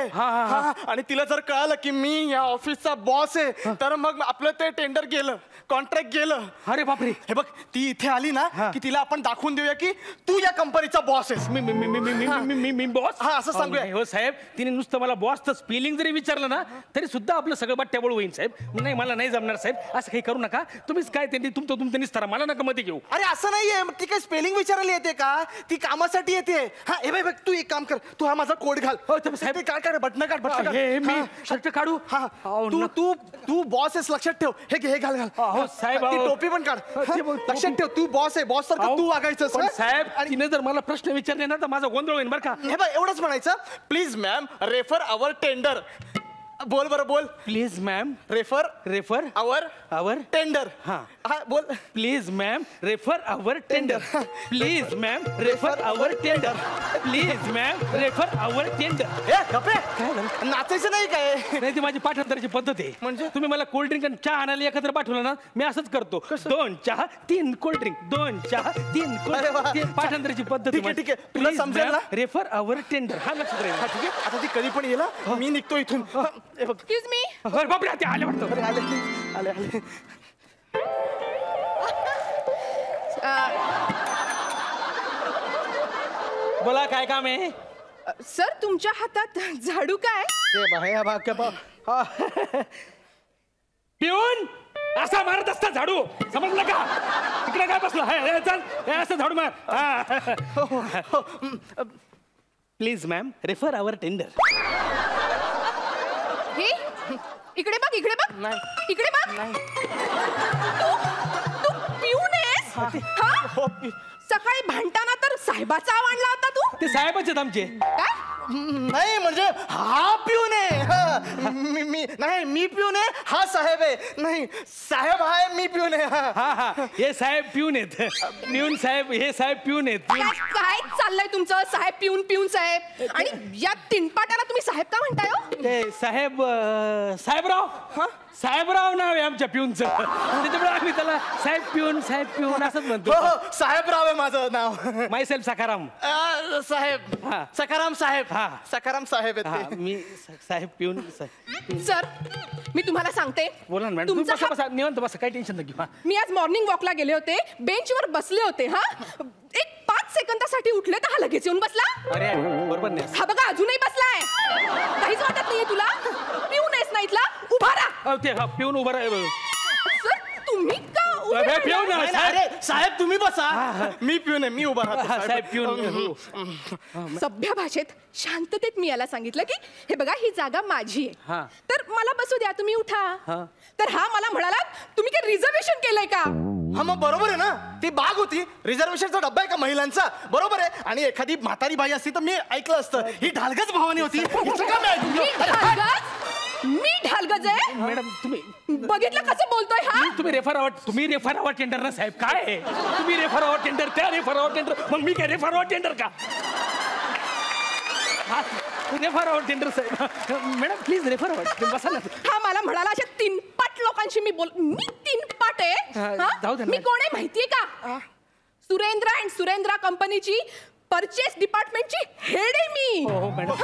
आणि तिला जर कळालं की मी या ऑफिसचा बॉस आहे तर मग आपलं ते टेंडर गेलं, कॉन्ट्रॅक्ट गेलं. अरे बापरे. हे बघ ती इथे आली ना की तिला आपण दाखवून देऊया की तू या कंपनीचा बॉस आहेस. मी बॉस. हा असं सांगूया. हो साहेब तिने नुसतं मला बॉसचं स्पेलिंग जरी विचारलं ना तरी सुद्धा आपलं सगळं बट्ट्याबोळ होईल साहेब. नाही मला नाही जमणार साहेब. असं काही करू नका तुम्हीच. काय त्यांनी तुमचं निस्तारा मला नका मध्ये घेऊ. अरे असं नाहीये. ती काय स्पेलिंग विचारायला येते का? ती कामासाठी येते. हा हे बघ तू एक काम कर. तू हा माझा कोड घाल. हो साहेब. काय काढ बटन काढ बटन काढ. मी शर्ट काढू. हा तू तू तू बॉस आहेस लक्षात ठेव. हे घाल घाल. हो साहेब. ती टोपी पण काढ. लक्षात ठेव तू बॉस आहे. बॉस सारखं तू वागायचं साहेब. तिने जर मला प्रश्न विचारले ना तर माझा गोंधळ होईल बरं का. हे बघ एवढंच म्हणायचं. Please ma'am refer our tender. बोल बरं बोल. Please ma'am refer our tender. हा बोल. Please ma'am refer our tender. Please ma'am refer our tender. Please ma'am refer our tender. हे गप्पे काय झालं? नाचायचं नाही काय? नाही ती माझी पाठांतराची पद्धत आहे. म्हणजे तुम्ही मला कोल्ड ड्रिंक आणि चहा आणायला एकत्र पाठवलं ना मी असंच करतो. 2 चहा 3 कोल्ड ड्रिंक. 2 चहा 3 कोल्ड ड्रिंक. पाठांतराची पद्धत. ठीक आहे तुला समजेल ना. Refer our tender. हा लक्षात राहील. ठीक आहे आता ती कधी पण येईल. मी निघतो इथून. Excuse me. बापरे ते आले वाटतं. आले आले. बोला काय काम आहे? सर तुमच्या हातात झाडू काय? पिऊन असा मारत असता झाडू समजलं का? तिकडे काय बसलं? चल असं झाडू मार. Please ma'am refer our tender. इकडे बघ इकडे बघ. नाही इकडे बघ. नाही. तू पिऊन आहेस? हा? सकाळी भांडताना तर साहेबाचा आवडला होता तू. ते साहेबच आहेत आमचे. काय? नाही म्हणजे हा पिऊन आहे. मी पिऊन आहे. हा साहेब आहे. नाही साहेब आहे मी पिऊन आहे. हा हे साहेब पिऊन आहेत. पिऊन साहेब हे साहेब पिऊन आहेत. काय चाललंय तुमचं? साहेब पिऊन साहेब. आणि या तिनपाटाला तुम्ही साहेब का म्हणताय हो? ते साहेबराव. साहेबराव नाव आहे आमच्या पिऊनचं. त्याच्यामुळे आम्ही त्याला साहेब पिऊन असंच म्हणतो. साहेबराव आहे माझं नाव. माय सेल्फ सखाराम साहेब. सखाराम साहेब. सखाराम साहेब आहेत. मी साहेब पिऊन. सर मी तुम्हाला सांगते. बोला ना मॅडम. बसा निवांत बसा काही टेन्शन नका घेऊ. मी आज मॉर्निंग वॉकला गेले होते. बेंचवर बसले होते. हा एक 5 सेकंदासाठी उठले तर हा लगेच येऊन बसला. अरे बरोबर नाही. हा बघा अजूनही बसलाय. काहीच वाटत नाहीये तुला? पिऊन आहेस ना इथला? उभा राहा. ते पिऊन उभा राहा. सर तुम्ही का पिऊन? अरे साहेब तुम्ही बसा. मी पिऊन आहे. मी उभा राहतो. साहेब पिऊन. सभ्य भाषेत शांततेत मी याला सांगितलं की हे बघा ही जागा माझी आहे तर मला बसू द्या. तुम्ही उठा. तर हा मला म्हणाला तुम्ही काय रिझर्वेशन केलंय का? हा मग बरोबर आहे ना. ती बाग होती. रिझर्वेशनचा डब्बा आहे का महिलांचा? बरोबर आहे. आणि एखादी म्हातारी बाई असती तर मी ऐकलं असतं. ही ढालगच भवानी होती. मी ढालगजे मॅडम तुम्ही बघितलं कसं बोलतोय हा तुम्ही रेफर आवर टेंडर ना साहेब काय आहे? तुम्ही रेफर आवर टेंडर त्या रेफर आवर टेंडर मग मी काय रेफर आवर टेंडर का? रेफर आवर टेंडर साहेब मॅडम प्लीज रेफर आवर बसा ना. हा मला म्हणाला अशा 3 पाट लोकांशी मी 3 पाट आहे जाऊ दे ना. मी कोण आहे माहितीये का? सुरेंद्र अँड सुरेंद्रा कंपनीची परचेस डिपार्टमेंटची हेड आहे मी. हो, मॅडम.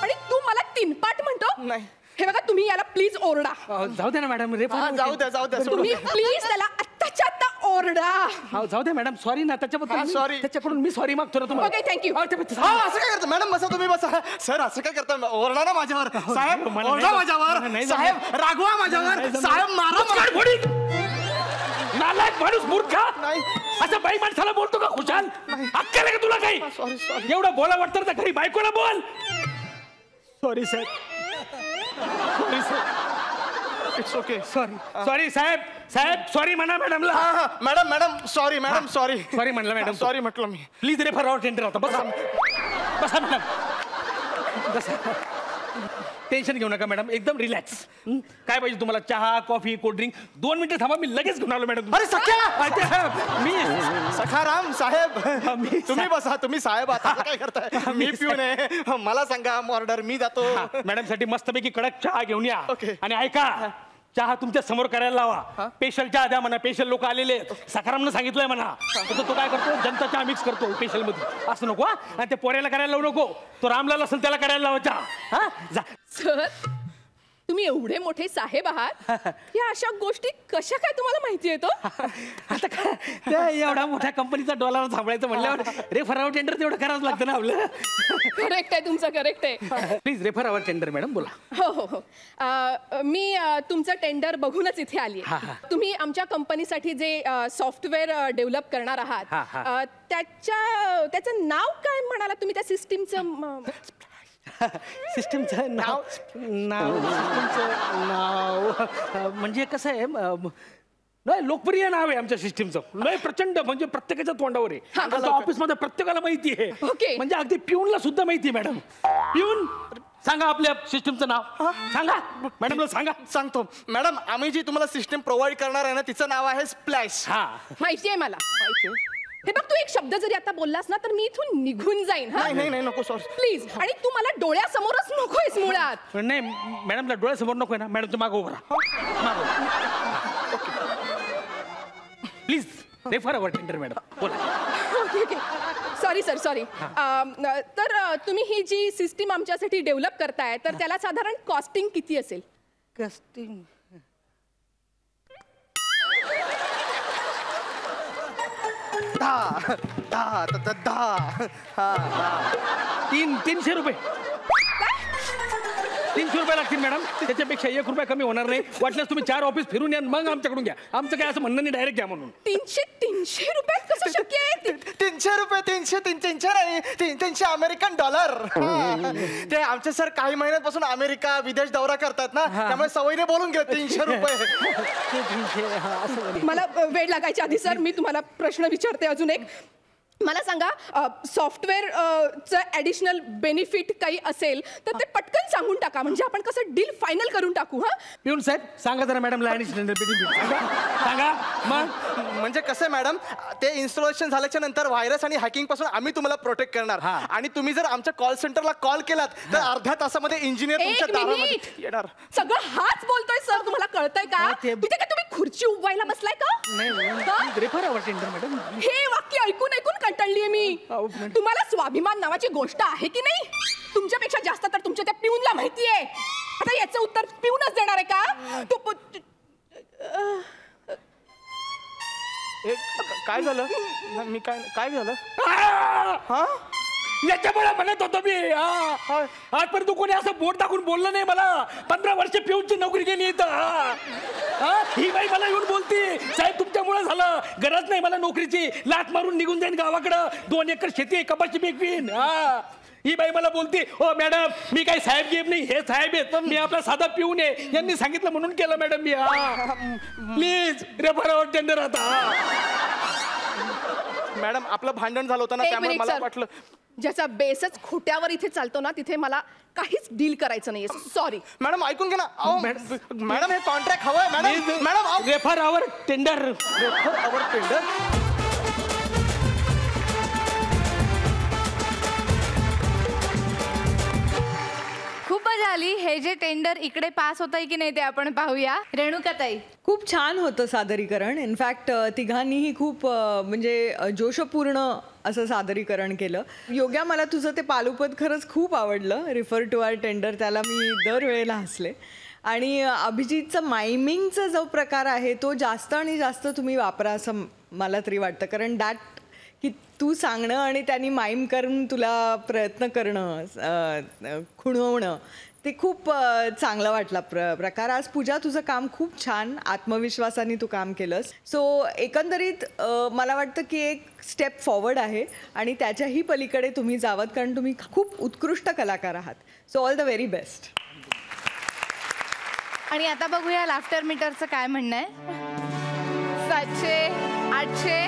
आणि तू मला 3 पाट म्हणतो? नाही. हे बघा तुम्ही याला प्लीज ओरडा. जाऊ द्या ना मॅडम रेफर जाऊ द्या तुम्ही प्लीज त्याला आत्ताच्या आत्ता ओरडा. जाऊ द्या मॅडम सॉरी ना त्याच्याबद्दल सॉरी. त्याच्याकडून मी सॉरी मागतो ना तुम्हाला. Okay thank you. असं काय करता मॅडम? बसा तुम्ही बसा. सर असं काय करता? ओरडा ना माझ्यावर साहेब, ओरडा माझ्यावर साहेब, रागवा माझ्यावर साहेब, मारा. नालायक माणूस मूर्ख नाही असं बाई माणसाला बोलतो का? खुशाल अक्कल आहे का तुला काही? सॉरी एवढं बोला वाटतं तर घरी बायकोला बोल. Sorry sir sorry sir it's okay. Sorry साहेब सॉरी म्हणा मॅडमला. मॅडम सॉरी सॉरी म्हणलं मॅडम. सॉरी म्हटलं मी. प्लीज रेफर आवर टेंडर होता. बसा मॅडम बसा. टेन्शन घेऊ नका मॅडम एकदम रिलॅक्स. काय पाहिजे तुम्हाला? चहा कॉफी कोल्ड्रिंक? 2 मिनिटं थांबा मी लगेच घेऊन आलो मॅडम. अरे सख्या मी सखाराम साहेब तुम्ही बसा. तुम्ही साहेब आता काय करताय? मी पिऊन आहे. मला सांगा ऑर्डर मी जातो. मॅडम साठी मस्तपैकी कडक चहा घेऊन या. ओके. आणि ऐका चहा तुमच्या समोर करायला लावा. स्पेशल चहा द्या म्हणा. स्पेशल लोक आलेले सखारामनं सांगितलंय म्हणा. तो काय करतो जनता चहा मिक्स करतो स्पेशल मध्ये. असं नको आणि ते पोऱ्याला करायला लावू नको. तो रामलाल असेल त्याला करायला लावा चहा. जा. सर तुम्ही एवढे मोठे साहेब आहात या अशा गोष्टी कशा काय तुम्हाला माहिती येतो? आता काय एवढ्या मोठ्या कंपनीचा डॉलर थांबवायचं म्हणल्यावर रेफर आवर टेंडर तेवढं करावंच लागतं ना आपलं. करेक्ट आहे तुमचं करेक्ट आहे. Please refer our tender madam बोला. हो मी तुमचं टेंडर बघूनच इथे आली आहे. तुम्ही आमच्या कंपनीसाठी जे सॉफ्टवेअर डेव्हलप करणार आहात त्याचं नाव काय म्हणाला तुम्ही? त्या सिस्टीमचं सिस्टमचं नाव म्हणजे कसं आहे नाही लोकप्रिय नाव आहे आमच्या सिस्टीमचं. लय प्रचंड म्हणजे प्रत्येकाच्या तोंडावर आहे. आमच्या ऑफिसमध्ये प्रत्येकाला माहिती आहे. ओके. म्हणजे अगदी पिऊनला सुद्धा माहिती आहे मॅडम. पिऊन सांगा आपल्या सिस्टीमचं नाव सांगा. मॅडमला सांगा. सांगतो मॅडम. आम्ही जी तुम्हाला सिस्टीम प्रोव्हाइड करणार आहे ना तिचं नाव आहे स्प्लॅश. माहिती आहे मला. हे बघ तू एक शब्द जरी आता बोललास ना तर मी इथून निघून जाईन. नाही नको सॉरी प्लीज. आणि तू मला डोळ्यासमोरच नकोयस मुळात. नाही मॅडमला डोळ्यासमोर नकोय ना. मॅडम मागो बरा please refer our tender madam बोला. Okay sorry sir sorry. तर तुम्ही ही जी सिस्टीम आमच्यासाठी डेव्हलप करताय तर त्याला साधारण कॉस्टिंग किती असेल? कॉस्टिंग 300 रुपये. 300 रुपये लागतील मॅडम. त्याच्यापेक्षा 1 रुपया कमी होणार नाही. वाटल्यास तुम्ही 4 ऑफिस फिरून या मग आमच्याकडून घ्या. आमचं काय असं म्हणणं नाही डायरेक्ट घ्या म्हणून. 300 रुपये कसं शक्य आहे? 300 रुपये 300 नाही 300 अमेरिकन डॉलर. ते आमचे सर काही महिन्यांपासून अमेरिका विदेश दौरा करतात ना त्यामुळे सवयीने बोलून घे 300 रुपये. मला वेळ लागायच्या आधी सर मी तुम्हाला प्रश्न विचारते अजून एक. मला सांगा सॉफ्टवेअरचं ॲडिशनल बेनिफिट काही असेल तर ते पटकन सांगून टाका म्हणजे आपण कसं डील फायनल करून टाकू. पिऊन साहेब सांगा जरा मॅडमला ॲडिशनल बेनिफिट सांगा. मग म्हणजे कसं मॅडम ते इन्स्टॉलेशन झाल्याच्या नंतर व्हायरस आणि हॅकिंग पासून आम्ही तुम्हाला प्रोटेक्ट करणार. आणि तुम्ही जर आमच्या कॉल सेंटरला कॉल केलात तर अर्ध्या तासामध्ये इंजिनियर तुमच्या दारामध्ये येणार. सगळं हाच बोलतोय सर. तुम्हाला कळतंय का? तिथे का तुम्ही खुर्ची उभवायला बसलाय का? Refer our tender madam. हे वाक्य ऐकून कंटाळलीये मी. तुम्हाला स्वाभिमान नावाची गोष्ट आहे की नाही? तुमच्यापेक्षा जास्त तर तुमच्या त्या पिऊनला माहितीये. आता याचं उत्तर पिऊनच देणार आहे का? काय झालं? मी काय झालं? याच्यामुळे म्हणत होतो मी आजपर्यंत कोणी असं बोट दाखवून बोललं नाही मला. 15 वर्ष पिऊनची नोकरी केली इथं. ही बाई मला येऊन बोलती साहेब तुमच्यामुळे झालं. गरज नाही मला नोकरीची. लाच मारून निघून जाईन गावाकडं. 2 एकर शेती आहे कपाशी पिकवीन. ही बाई मला बोलती हो मॅडम मी काही साहेब गेम नाही हे साहेब आहेत मी आपला साधा पिऊन आहे. यांनी सांगितलं म्हणून केलं मॅडम मी. Please refer our tender. आता मॅडम आपलं भांडण झालं होतं ना त्यामुळे मला वाटलं ज्याचा बेसच खोट्यावर इथे चालतो ना, तिथे मला काहीच डील करायचं नाहीये. सॉरी. मॅडम ऐकून घ्या ना. मॅडम हे कॉन्ट्रॅक्ट हवंय madam. Madam refer our tender. Refer our tender. खूप मजा आली. हे जे टेंडर इकडे पास होत आहे की नाही ते आपण पाहूया. रेणुकाताई, खूप छान होतं सादरीकरण. इनफॅक्ट तिघांनीही खूप म्हणजे जोशपूर्ण असं सादरीकरण केलं. योग्या, मला तुझं ते पालुपद खरंच खूप आवडलं. रिफर टू आवर टेंडर, त्याला मी दरवेळेला हसले. आणि अभिजितचं मायमिंगचा जो प्रकार आहे तो जास्त आणि जास्त तुम्ही वापरा असं मला तरी वाटतं. कारण दॅट की तू सांगणं आणि त्यांनी माईम करून तुला प्रयत्न करणं, खुणवणं, ते खूप चांगलं वाटला प्रकार. आज पूजा तुझं काम खूप छान आत्मविश्वासाने तू काम केलंस. सो एकंदरीत मला वाटतं की एक स्टेप फॉरवर्ड आहे आणि त्याच्याही पलीकडे तुम्ही जावत, कारण तुम्ही खूप उत्कृष्ट कलाकार आहात. So all the very best. आणि आता बघूया लाफ्टर मीटरचं काय म्हणणं आहे. 700, 800,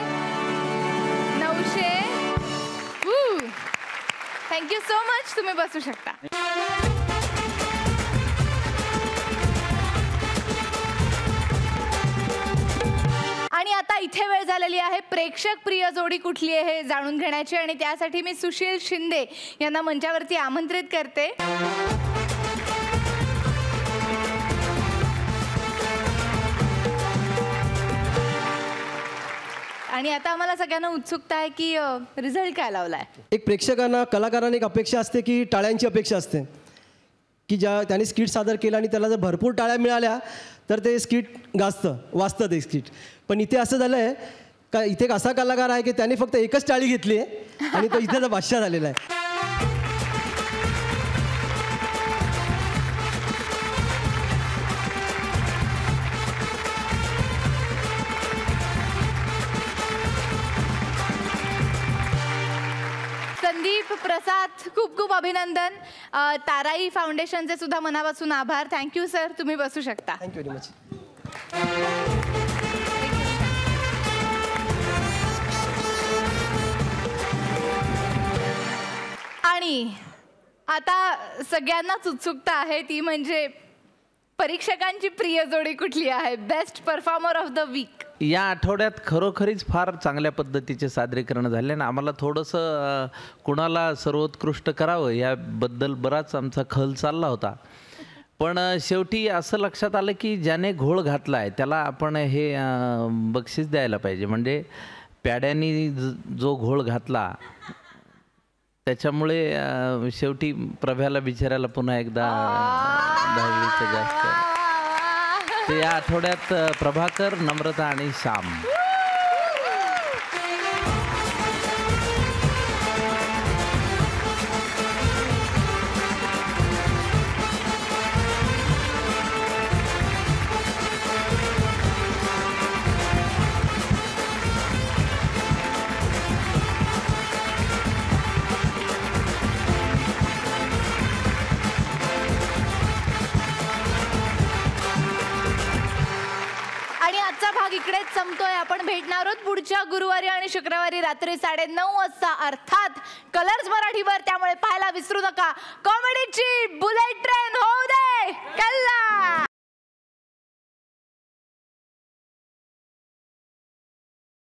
900. Thank you so much. तुम्ही बसू शकता. आणि आता इथे वेळ झालेली आहे प्रेक्षक प्रिय जोडी कुठली आहे हे जाणून घेण्याची. आणि त्यासाठी मी सुशील शिंदे यांना मंचावरती आमंत्रित करते. आणि आता आम्हाला सगळ्यांना उत्सुकता आहे की रिझल्ट काय लावलाय. एक प्रेक्षकांना, कलाकारांना एक अपेक्षा असते की टाळ्यांची अपेक्षा असते की ज्या त्याने स्किट सादर केलं आणि त्याला जर भरपूर टाळ्या मिळाल्या तर ते स्किट वाचतं ते स्किट. पण इथे असं झालं आहे का, इथे एक असा कलाकार आहे की त्याने फक्त एकच टाळी घेतली आहे आणि तो इथे बादशाह झालेला आहे. संदीप, प्रसाद, खूप खूप अभिनंदन. ताराई फाउंडेशनचे सुद्धा मनापासून आभार. Thank you sir. तुम्ही बसू शकता. Thank you very much. आणि आता सगळ्यांनाच उत्सुकता आहे, ती म्हणजे परीक्षकांची प्रिय जोडी कुठली आहे. Best performer of the week. या आठवड्यात खरोखरीच फार चांगल्या पद्धतीचे सादरीकरण झाले ना. आम्हाला थोडंसं कुणाला सर्वोत्कृष्ट करावं याबद्दल बराच आमचा खल चालला होता. पण शेवटी असं लक्षात आलं की ज्याने घोळ घातला आहे त्याला आपण हे बक्षीस द्यायला पाहिजे. म्हणजे प्याड्यांनी जो घोळ घातला त्याच्यामुळे शेवटी प्रभ्याला बिचाऱ्याला पुन्हा एकदा 10वीचं जास्त. ते या आठवड्यात प्रभाकर, नम्रता आणि श्याम. इकडेच संपतोय. आपण भेटणार आहोत पुढच्या गुरुवारी आणि शुक्रवारी रात्री 9:30 वाजता, अर्थात कलर्स मराठीवर. त्यामुळे पाहायला विसरू नका. कॉमेडीची बुलेट ट्रेन होऊ दे कल्ला.